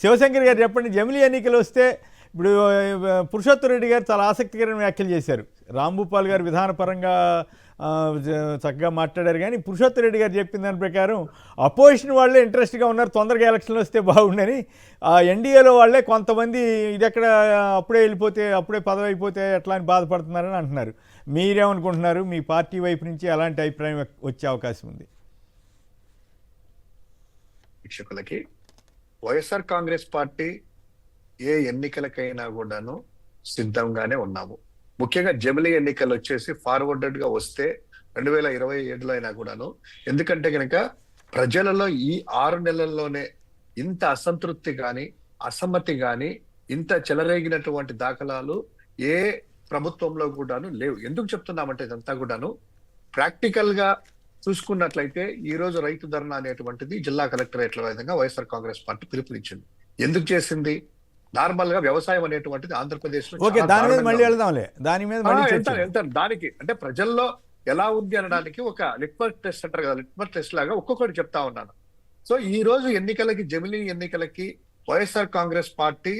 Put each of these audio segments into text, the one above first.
శివశంకర్ గారు చెప్పండి, జమిలీ ఎన్నికలు వస్తే ఇప్పుడు పురుషోత్తమ్ రెడ్డి గారు చాలా ఆసక్తికరమైన వ్యాఖ్యలు చేశారు. రాంభూపాల్ గారు విధానపరంగా చక్కగా మాట్లాడారు, కానీ పురుషోత్తమ్ రెడ్డి గారు చెప్పిన దాని ప్రకారం అపోజిషన్ వాళ్ళే ఇంట్రెస్ట్గా ఉన్నారు, తొందరగా ఎలక్షన్లు వస్తే బాగుండని. ఆ ఎన్డీఏలో వాళ్ళే కొంతమంది ఇదెక్కడ అప్పుడే వెళ్ళిపోతే, అప్పుడే పదవి అయిపోతే ఎట్లా అని బాధపడుతున్నారని అంటున్నారు. మీరేమనుకుంటున్నారు? మీ పార్టీ వైపు నుంచి ఎలాంటి అభిప్రాయం వచ్చే అవకాశం ఉంది? వీక్షకులకి, వైఎస్ఆర్ కాంగ్రెస్ పార్టీ ఏ ఎన్నికలకైనా కూడాను సిద్ధంగానే ఉన్నాము. ముఖ్యంగా జమిలీ ఎన్నికలు వచ్చేసి ఫార్వర్డెడ్ గా వస్తే 2027లో అయినా కూడాను, ఎందుకంటే కనుక ప్రజలలో ఈ 6 నెలల్లోనే ఇంత అసంతృప్తి గాని అసమ్మతి గాని ఇంత చెలరేగినటువంటి దాఖలాలు ఏ ప్రభుత్వంలో కూడాను లేవు. ఎందుకు చెప్తున్నామంటే ఇదంతా కూడాను ప్రాక్టికల్ గా చూసుకున్నట్లయితే ఈ రోజు రైతు ధర్నా అనేటువంటిది జిల్లా కలెక్టరేట్ల విధంగా వైఎస్ఆర్ కాంగ్రెస్ పార్టీ పిలుపునిచ్చింది. ఎందుకు చేసింది? నార్మల్ గా వ్యవసాయం అనేటువంటిది ఆంధ్రప్రదేశ్ లో దానికి అంటే ప్రజల్లో ఎలా ఉంది అనడానికి ఒక లిట్మస్ టెస్ట్ అంటారు కదా, లిట్మస్ టెస్ట్ లాగా ఒక్కొక్కటి చెప్తా ఉన్నాను. సో ఈ రోజు ఎన్నికలకి, జమిలీ ఎన్నికలకి వైఎస్ఆర్ కాంగ్రెస్ పార్టీ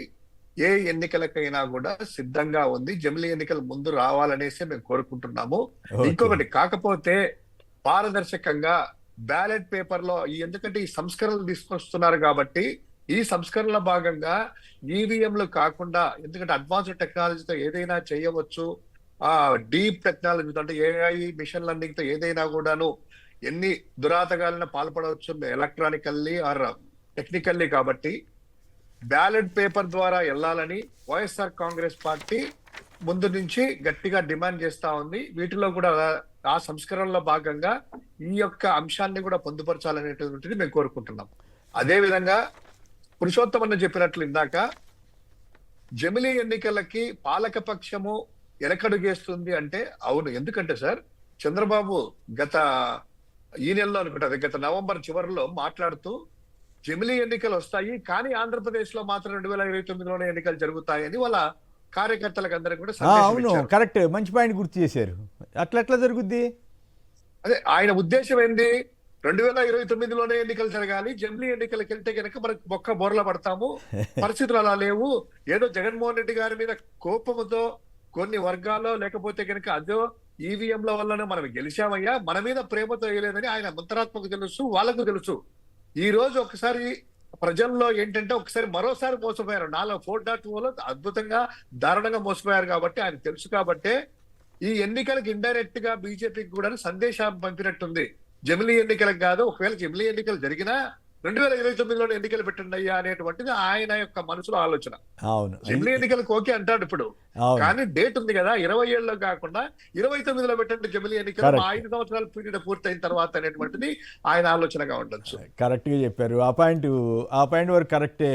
ఏ ఎన్నికలకైనా కూడా సిద్ధంగా ఉంది. జమిలీ ఎన్నికలు ముందు రావాలనేసి మేము కోరుకుంటున్నాము. ఇంకొకటి, కాకపోతే పారదర్శకంగా బ్యాలెట్ పేపర్ లో ఎందుకంటే ఈ సంస్కరణలు తీసుకొస్తున్నారు కాబట్టి ఈ సంస్కరణల భాగంగా ఈవీఎంలు కాకుండా, ఎందుకంటే అడ్వాన్స్డ్ టెక్నాలజీతో ఏదైనా చేయవచ్చు, డీప్ టెక్నాలజీతో అంటే ఏఐ మిషన్ లెర్నింగ్ తో ఏదైనా కూడాను ఎన్ని దురాతగాలను పాల్పడవచ్చు ఎలక్ట్రానికల్లీ ఆర్ టెక్నికల్లీ. కాబట్టి బ్యాలెట్ పేపర్ ద్వారా వెళ్ళాలని వైఎస్ఆర్ కాంగ్రెస్ పార్టీ ముందు నుంచి గట్టిగా డిమాండ్ చేస్తా ఉంది. వీటిలో కూడా ఆ సంస్కరణలో భాగంగా ఈ యొక్క అంశాన్ని కూడా పొందుపరచాలనేటువంటిది మేము కోరుకుంటున్నాం. అదే విధంగా పురుషోత్తమ్ అన్న చెప్పినట్లు ఇందాక జమిలీ ఎన్నికలకి పాలకపక్షము ఎనకడుగేస్తుంది అంటే అవును. ఎందుకంటే సార్, చంద్రబాబు ఈ నెలలో అనుకుంటారు, గత నవంబర్ చివరిలో మాట్లాడుతూ జమిలీ ఎన్నికలు వస్తాయి కానీ ఆంధ్రప్రదేశ్ లో మాత్రం 2029లోనే ఎన్నికలు జరుగుతాయని వాళ్ళ కార్యకర్తలకు అందరూ కూడా అవును, కరెక్ట్, మంచి పాయింట్ గుర్తు చేశారు. అట్లా జరుగుద్ది. అదే ఆయన ఉద్దేశం ఏంది? 2029లోనే ఎన్నికలు జరగాలి, జమిలీ ఎన్నికలకు వెళ్తే కనుక మనకు మొక్క బోర్ల పడతాము, పరిస్థితులు అలా లేవు. ఏదో జగన్మోహన్ రెడ్డి గారి మీద కోపముతో కొన్ని వర్గాల్లో, లేకపోతే కనుక అదో ఈవీఎంల వల్లనే మనం గెలిచామయ్యా, మన మీద ప్రేమతో వేయలేదని ఆయన అంతరాత్మకు తెలుసు, వాళ్ళకు తెలుసు. ఈ రోజు ఒకసారి ప్రజల్లో ఏంటంటే ఒకసారి మరోసారి మోసపోయారు. 4.4లో అద్భుతంగా దారుణంగా మోసపోయారు కాబట్టి ఆయన తెలుసు. కాబట్టే ఈ ఎన్నికలకు ఇండైరెక్ట్ గా బీజేపీకి కూడా సందేశం పంపినట్టుంది. జమిలీ ఎన్నికలకు కాదు, ఒకవేళ జమిలీ ఎన్నికలు జరిగినా 2029లోనే ఎన్నికలు పెట్టండి అయ్యా అనేటువంటిది ఆయన యొక్క మనసులో ఆలోచన. అవును, జమిలీ ఎన్నికలకు ఓకే అంటాడు ఇప్పుడు, కానీ డేట్ ఉంది కదా 27లో కాకుండా 29లో పెట్టండి జమిలీ ఎన్నికలు, 5 సంవత్సరాల పీరియడ్ పూర్తయిన తర్వాత అనేటువంటిది ఆయన ఆలోచనగా ఉండొచ్చు. కరెక్ట్ గా చెప్పారు. ఆ పాయింట్ వరకు కరెక్టే.